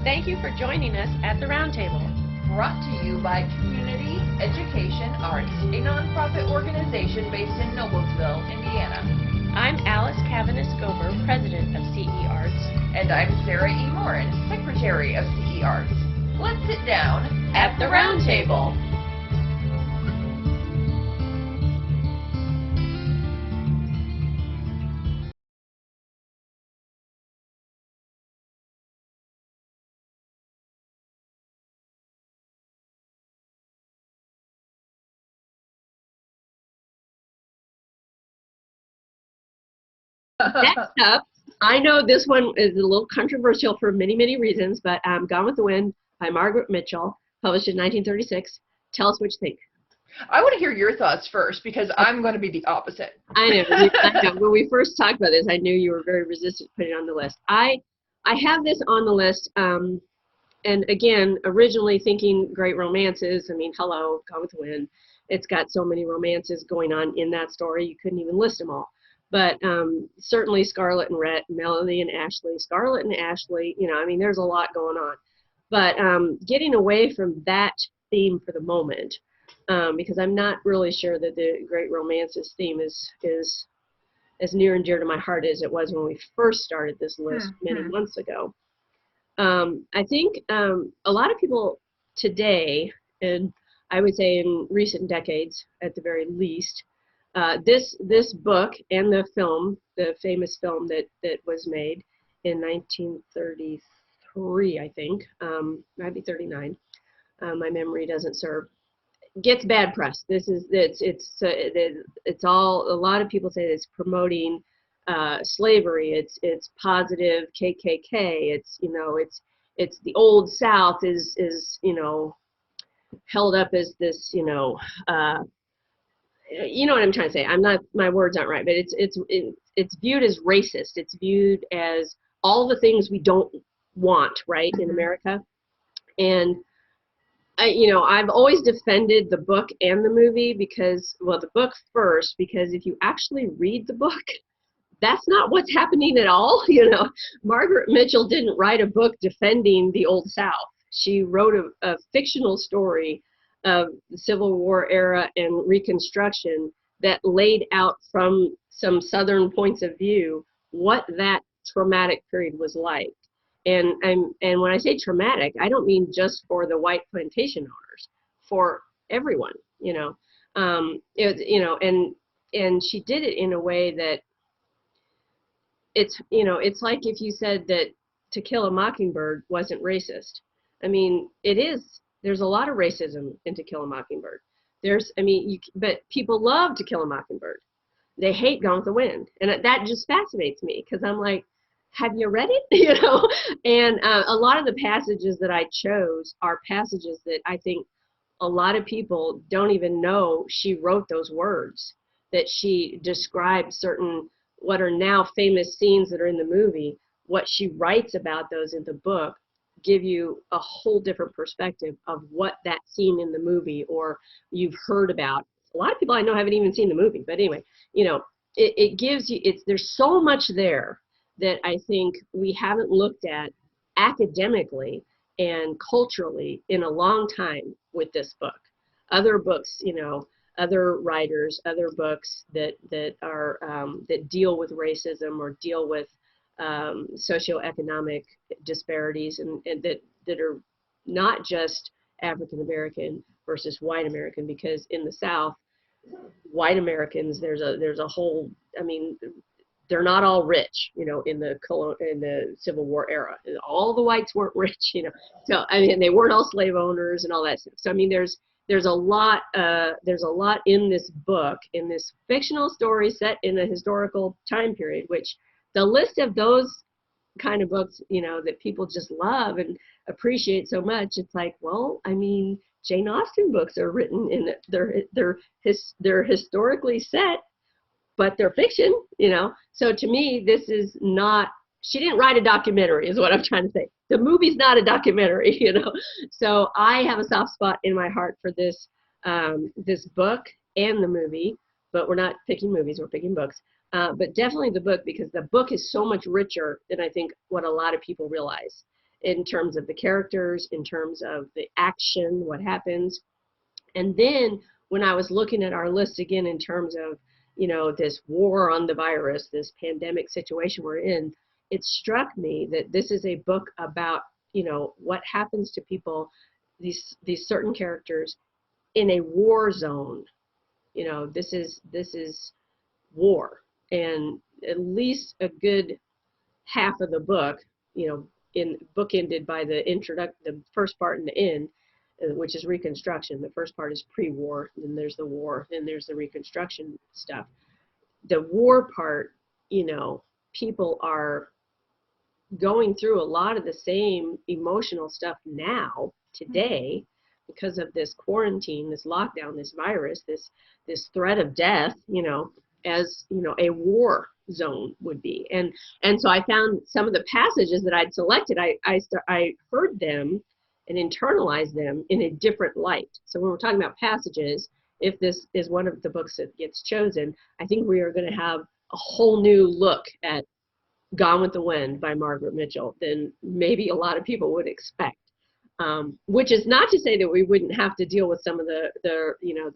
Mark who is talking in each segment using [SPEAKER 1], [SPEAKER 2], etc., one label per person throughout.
[SPEAKER 1] Thank you for joining us at the Roundtable.
[SPEAKER 2] Brought to you by Community Education Arts, a nonprofit organization based in Noblesville, Indiana.
[SPEAKER 1] I'm Alice Cavanis-Gober, President of CE Arts.
[SPEAKER 2] And I'm Sarah E. Morin, Secretary of CE Arts. Let's sit down at the Roundtable.
[SPEAKER 1] Next up, I know this one is a little controversial for many, many reasons, but Gone with the Wind by Margaret Mitchell, published in 1936. Tell us what you think.
[SPEAKER 2] I want to hear your thoughts first because I'm going to be the opposite.
[SPEAKER 1] I know. When we first talked about this, I knew you were very resistant to putting it on the list. I have this on the list, and again, originally thinking great romances. I mean, hello, Gone with the Wind. It's got so many romances going on in that story, you couldn't even list them all. But certainly Scarlett and Rhett, Melanie and Ashley, Scarlett and Ashley, you know, I mean, there's a lot going on. But getting away from that theme for the moment, because I'm not really sure that the great romances theme is as near and dear to my heart as it was when we first started this list many months ago. I think a lot of people today, and I would say in recent decades at the very least, this book and the film, the famous film that was made in 1933, I think, might be 39. My memory doesn't serve. Gets bad press. It's all, a lot of people say it's promoting slavery. It's positive KKK. It's, you know, it's the old South is you know, held up as this, you know what I'm trying to say. I'm not, my words aren't right, but it's viewed as racist. It's viewed as all the things we don't want, right, in America. And I've always defended the book and the movie because, well, the book first, because if you actually read the book, that's not what's happening at all. You know, Margaret Mitchell didn't write a book defending the Old South. She wrote a fictional story of the Civil War era and Reconstruction that laid out from some Southern points of view what that traumatic period was like. And when I say traumatic, I don't mean just for the white plantation owners, for everyone, you know. And she did it in a way that it's like if you said that To Kill a Mockingbird wasn't racist. I mean, it is. There's a lot of racism in To Kill a Mockingbird. But people love To Kill a Mockingbird. They hate Gone with the Wind, and that just fascinates me because I'm like, have you read it? You know, and a lot of the passages that I chose are passages that I think a lot of people don't even know she wrote those words, that she described certain, what are now famous scenes that are in the movie. What she writes about those in the book give you a whole different perspective of what that scene in the movie or you've heard about. A lot of people I know haven't even seen the movie, but anyway, you know, it gives you, there's so much there that I think we haven't looked at academically and culturally in a long time with this book. Other books, you know, other writers, other books that are that deal with racism or deal with socioeconomic disparities and that are not just African American versus white American, because in the South, white Americans, there's a whole, I mean, they're not all rich, you know, in the Civil War era. All the whites weren't rich, you know. So I mean, they weren't all slave owners and all that stuff. So I mean, there's a lot in this book, in this fictional story set in a historical time period, which the list of those kind of books, you know, that people just love and appreciate so much. It's like, well, I mean, Jane Austen books are written in they're historically set, but they're fiction, you know. So to me, this is not, she didn't write a documentary is what I'm trying to say. The movie's not a documentary, you know. So I have a soft spot in my heart for this this book and the movie, but we're not picking movies, we're picking books. But definitely the book, because the book is so much richer than I think what a lot of people realize. in terms of the characters, in terms of the action, what happens. And then when I was looking at our list again in terms of, this war on the virus, this pandemic situation we're in, it struck me that this is a book about, what happens to people, these certain characters in a war zone. This is war, and at least a good half of the book, in bookended by the first part and the end, which is Reconstruction. The first part is pre-war, then there's the war, then there's the Reconstruction stuff. The war part, people are going through a lot of the same emotional stuff now, today, because of this quarantine, this lockdown, this virus, this threat of death, as a war zone would be. And so I found some of the passages that I'd selected, I heard them and internalized them in a different light. So when we're talking about passages, if this is one of the books that gets chosen, I think we are going to have a whole new look at Gone with the Wind by Margaret Mitchell than maybe a lot of people would expect. Which is not to say that we wouldn't have to deal with some of the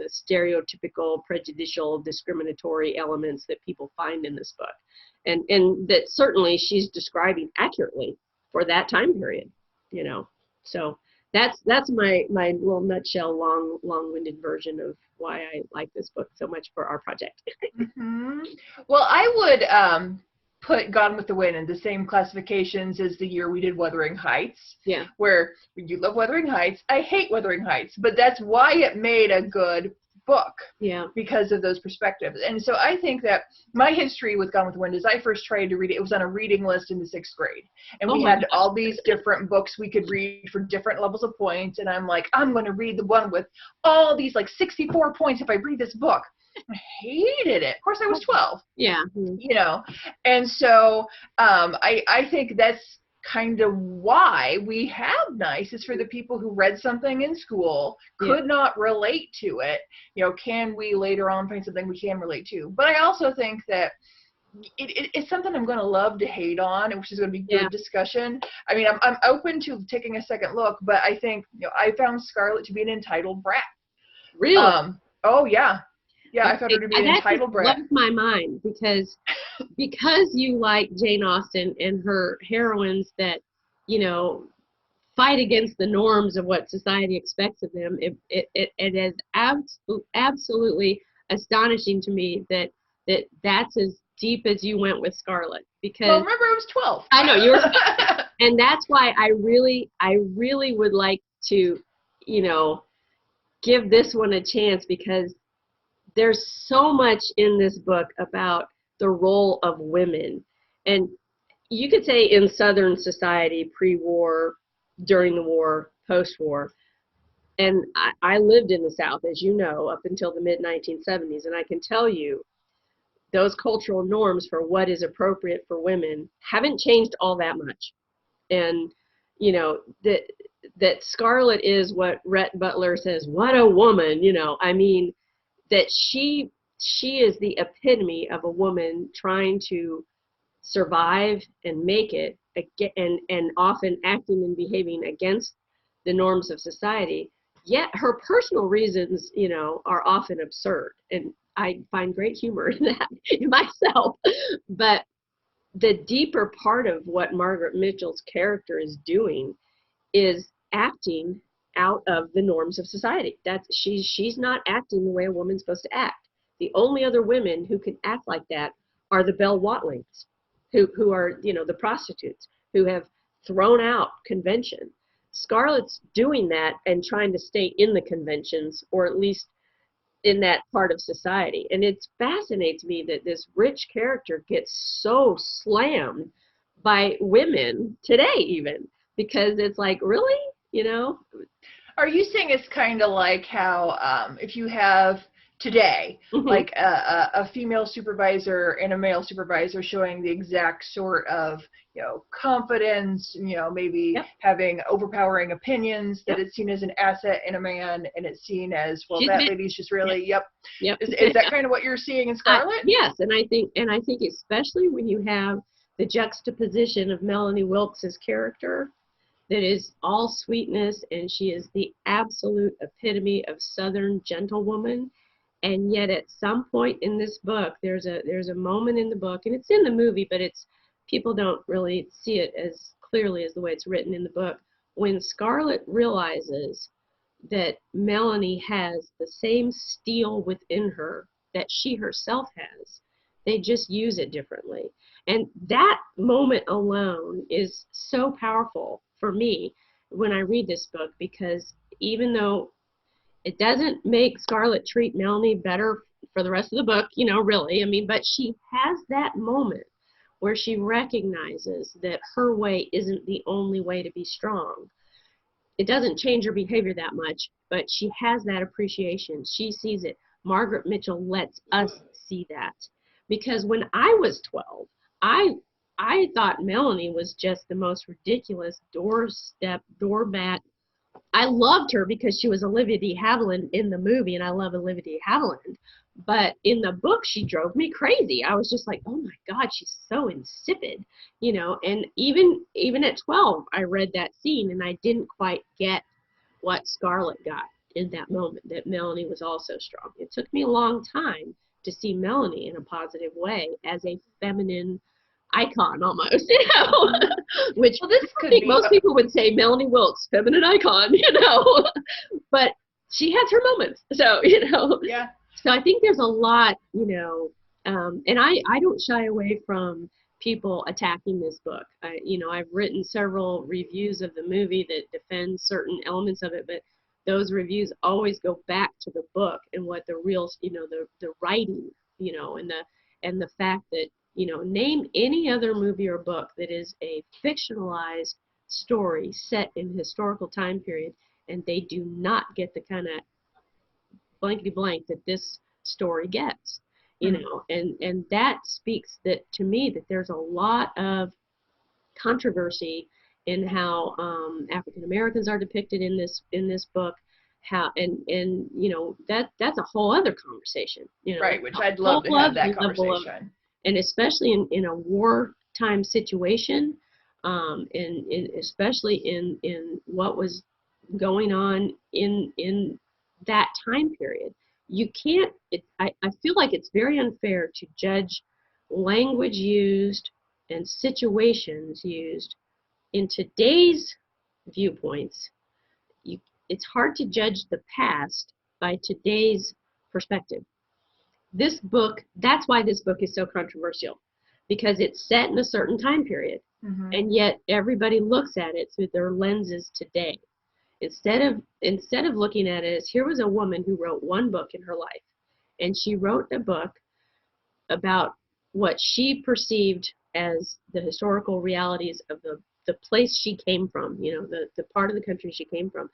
[SPEAKER 1] stereotypical, prejudicial, discriminatory elements that people find in this book, and that certainly she's describing accurately for that time period. So that's my little nutshell, long-winded version of why I like this book so much for our project.
[SPEAKER 2] Mm-hmm. Well, I would put Gone with the Wind in the same classifications as the year we did Wuthering Heights.
[SPEAKER 1] Yeah.
[SPEAKER 2] Where you love Wuthering Heights, I hate Wuthering Heights, but that's why it made a good book.
[SPEAKER 1] Yeah.
[SPEAKER 2] Because of those perspectives. And so I think that my history with Gone with the Wind is I first tried to read it. It was on a reading list in the 6th grade. And we had all these different books we could read for different levels of points. And I'm like, I'm going to read the one with all these 64 points if I read this book. I hated it. Of course, I was 12.
[SPEAKER 1] Yeah.
[SPEAKER 2] And so I think that's kind of why we have NICE, is for the people who read something in school, could not relate to it. Can we later on find something we can relate to? But I also think that it's something I'm going to love to hate on, which is going to be good discussion. I mean, I'm open to taking a second look, but I think I found Scarlett to be an entitled brat.
[SPEAKER 1] Really?
[SPEAKER 2] Oh yeah. Yeah, I found her to be an entitled brat.
[SPEAKER 1] That blows my mind because you like Jane Austen and her heroines that, fight against the norms of what society expects of them. It is absolutely astonishing to me that's as deep as you went with Scarlett. Because
[SPEAKER 2] well, remember I was 12.
[SPEAKER 1] I know you were, and that's why I really would like to, give this one a chance, because there's so much in this book about the role of women. And you could say in Southern society, pre-war, during the war, post-war. And I lived in the South, as you know, up until the mid-1970s. And I can tell you, those cultural norms for what is appropriate for women haven't changed all that much. And, that Scarlett is what Rhett Butler says, what a woman, I mean, that she is the epitome of a woman trying to survive and make it, and often acting and behaving against the norms of society. Yet her personal reasons, are often absurd, and I find great humor in that in myself. But the deeper part of what Margaret Mitchell's character is doing is acting out of the norms of society. She's not acting the way a woman's supposed to act. The only other women who can act like that are the Belle Watlings, who are, the prostitutes, who have thrown out convention. Scarlett's doing that and trying to stay in the conventions, or at least in that part of society. And it fascinates me that this rich character gets so slammed by women today, even, because it's like, really?
[SPEAKER 2] Are you saying it's kind of like how if you have today, like a female supervisor and a male supervisor showing the exact sort of, confidence, maybe having overpowering opinions, that it's seen as an asset in a man, and it's seen as, well, that lady's just really, Is that kind of what you're seeing in Scarlett?
[SPEAKER 1] Yes, and I think especially when you have the juxtaposition of Melanie Wilkes's character that is all sweetness, and she is the absolute epitome of Southern gentlewoman. And yet at some point in this book, there's a moment in the book, and it's in the movie, but it's people don't really see it as clearly as the way it's written in the book, when Scarlett realizes that Melanie has the same steel within her that she herself has. They just use it differently. And that moment alone is so powerful for me when I read this book, because even though it doesn't make Scarlett treat Melanie better for the rest of the book, you know, really, I mean, but she has that moment where she recognizes that her way isn't the only way to be strong. It doesn't change her behavior that much, but she has that appreciation. She sees it. Margaret Mitchell lets us see that. Because when I was 12, I thought Melanie was just the most ridiculous doormat. I loved her because she was Olivia de Havilland in the movie, and I love Olivia de Havilland. But in the book, she drove me crazy. I was just like, oh my God, she's so insipid, you know. And even at 12, I read that scene, and I didn't quite get what Scarlett got in that moment, that Melanie was also strong. It took me a long time to see Melanie in a positive way as a feminine icon almost, you know, which
[SPEAKER 2] Well, this
[SPEAKER 1] I
[SPEAKER 2] could
[SPEAKER 1] think
[SPEAKER 2] be
[SPEAKER 1] most people would say Melanie Wilkes, feminine icon, you know, but she has her moments. So, you know,
[SPEAKER 2] yeah.
[SPEAKER 1] so I think there's a lot, you know, and I don't shy away from people attacking this book. You know, I've written several reviews of the movie that defend certain elements of it, but those reviews always go back to the book and what the real, you know, the writing, you know, and the fact that, you know, name any other movie or book that is a fictionalized story set in a historical time period, and they do not get the kind of blankety blank that this story gets, you know, and that speaks that to me that there's a lot of controversy in how African Americans are depicted in this book, how and you know that's a whole other conversation, you know,
[SPEAKER 2] right, which I'd love to have that conversation,
[SPEAKER 1] and especially in a wartime situation, and especially in what was going on in that time period. You can't, I feel like it's very unfair to judge language used and situations used in today's viewpoints. You, it's hard to judge the past by today's perspective. This book, that's why this book is so controversial, because it's set in a certain time period, and yet everybody looks at it through their lenses today. Instead of looking at it as, here was a woman who wrote one book in her life, and she wrote a book about what she perceived as the historical realities of the place she came from, you know, the part of the country she came from.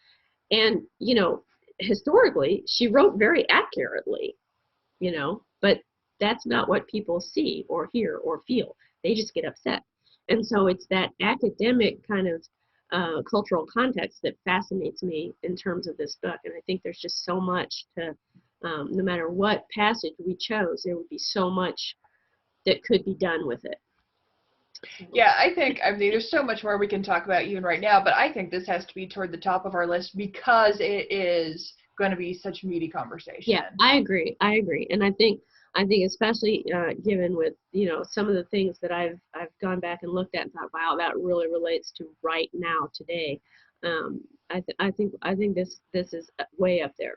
[SPEAKER 1] And, you know, historically, she wrote very accurately, you know, but that's not what people see or hear or feel. They just get upset. And so it's that academic kind of cultural context that fascinates me in terms of this book. And I think there's just so much to, no matter what passage we chose, there would be so much that could be done with it.
[SPEAKER 2] Yeah, I mean, there's so much more we can talk about even right now, but I think this has to be toward the top of our list because it is going to be such a meaty conversation.
[SPEAKER 1] Yeah, I agree. And I think especially given with, you know, some of the things that I've gone back and looked at and thought, wow, that really relates to right now today. I think this is way up there.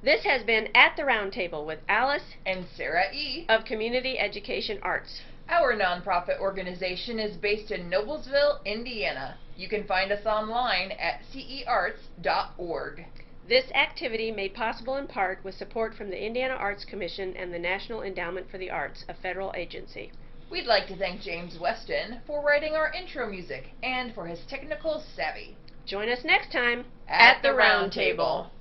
[SPEAKER 1] This has been At the Round Table with Alice
[SPEAKER 2] and Sarah E.
[SPEAKER 1] of Community Education Arts.
[SPEAKER 2] Our nonprofit organization is based in Noblesville, Indiana. You can find us online at cearts.org.
[SPEAKER 1] This activity made possible in part with support from the Indiana Arts Commission and the National Endowment for the Arts, a federal agency.
[SPEAKER 2] We'd like to thank James Weston for writing our intro music and for his technical savvy.
[SPEAKER 1] Join us next time
[SPEAKER 2] at the Round Table.